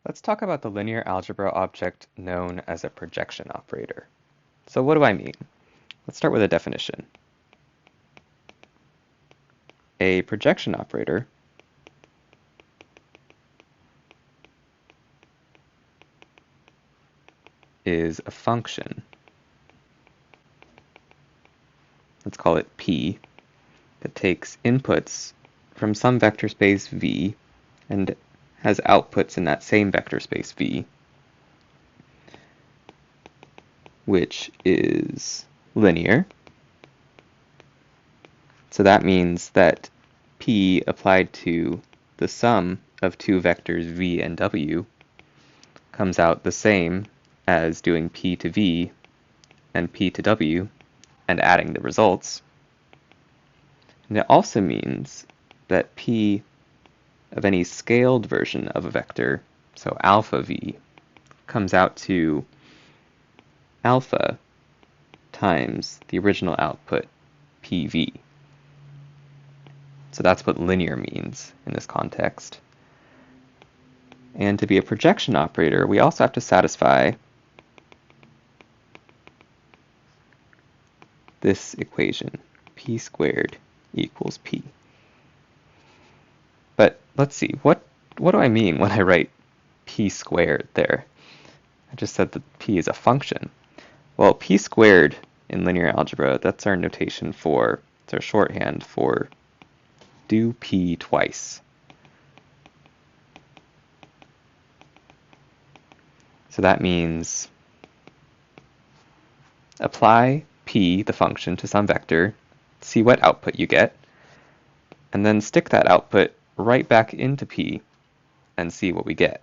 Let's talk about the linear algebra object known as a projection operator. So what do I mean? Let's start with a definition. A projection operator is a function, let's call it P, that takes inputs from some vector space V and has outputs in that same vector space V, which is linear. So that means that P applied to the sum of two vectors V and W comes out the same as doing P to V and P to W and adding the results. And it also means that P of any scaled version of a vector, so alpha V, comes out to alpha times the original output PV. So that's what linear means in this context. And to be a projection operator, we also have to satisfy this equation, p squared equals p. But let's see, what do I mean when I write p squared there? I just said that p is a function. Well, p squared in linear algebra, that's our notation for, it's our shorthand for do p twice. So that means apply p, the function, to some vector, see what output you get, and then stick that output right back into p and see what we get.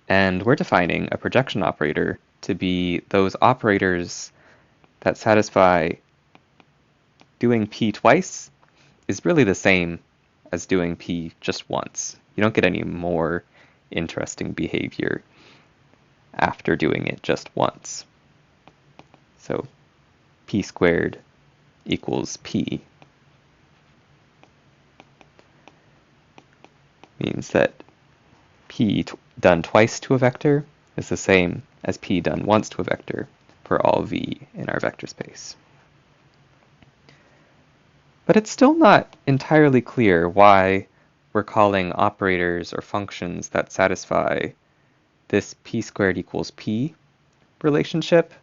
And we're defining a projection operator to be those operators that satisfy doing p twice is really the same as doing p just once. You don't get any more interesting behavior after doing it just once. So p squared equals p means that p done twice to a vector is the same as p done once to a vector for all v in our vector space. But it's still not entirely clear why we're calling operators or functions that satisfy this p squared equals p relationship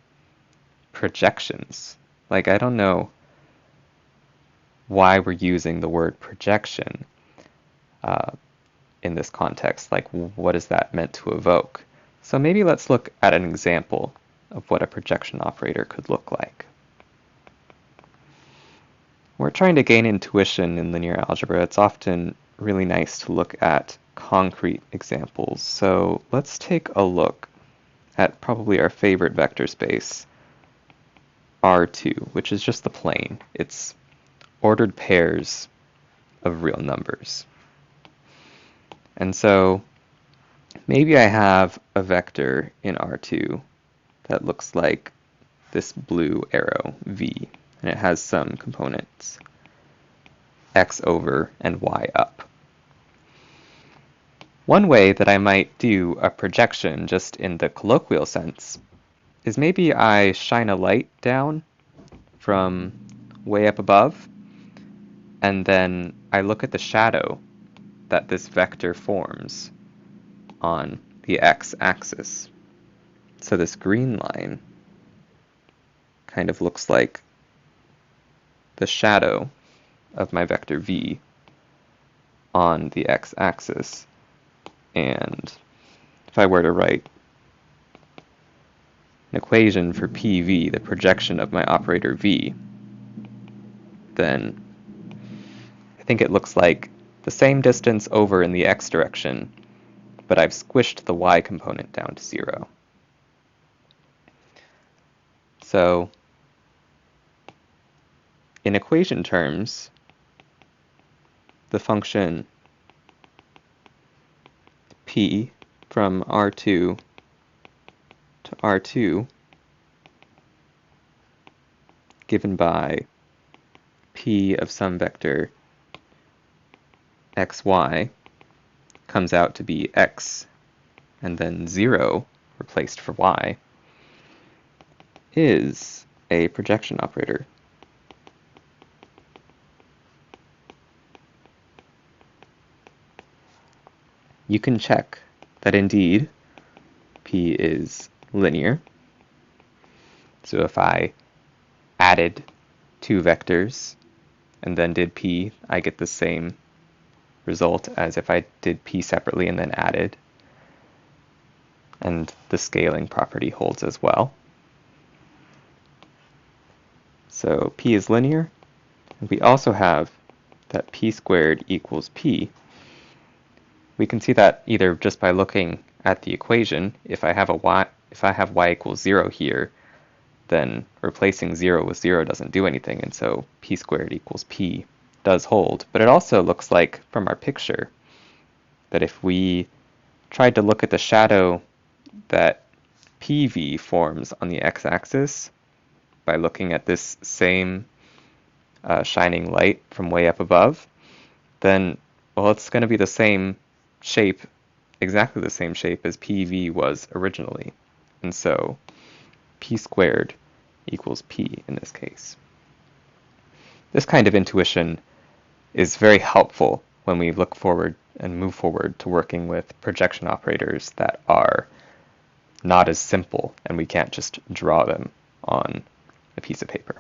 projections. Like, I don't know why we're using the word projection in this context. Like, what is that meant to evoke? So maybe let's look at an example of what a projection operator could look like. We're trying to gain intuition in linear algebra. It's often really nice to look at concrete examples. So let's take a look at probably our favorite vector space, R2, which is just the plane. It's ordered pairs of real numbers. And so maybe I have a vector in R2 that looks like this blue arrow, V, and it has some components, x over and y up. One way that I might do a projection just in the colloquial sense is maybe I shine a light down from way up above, and then I look at the shadow that this vector forms on the x-axis. So this green line kind of looks like the shadow of my vector v on the x-axis. And if I were to write an equation for PV, the projection of my operator V, then I think it looks like the same distance over in the x direction, but I've squished the y component down to 0. So in equation terms, the function p from R2 to R2 given by p of some vector xy comes out to be x and then 0 replaced for y is a projection operator. You can check that indeed p is linear. So if I added two vectors and then did p, I get the same result as if I did p separately and then added. And the scaling property holds as well. So p is linear, and we also have that p squared equals p. We can see that either just by looking at the equation. If I have y equals 0 here, then replacing 0 with 0 doesn't do anything, and so p squared equals p does hold. But it also looks like, from our picture, that if we tried to look at the shadow that PV forms on the x-axis by looking at this same shining light from way up above, then, well, it's going to be the same shape, exactly the same shape as PV was originally. And so p squared equals p in this case. This kind of intuition is very helpful when we look forward and move forward to working with projection operators that are not as simple and we can't just draw them on a piece of paper.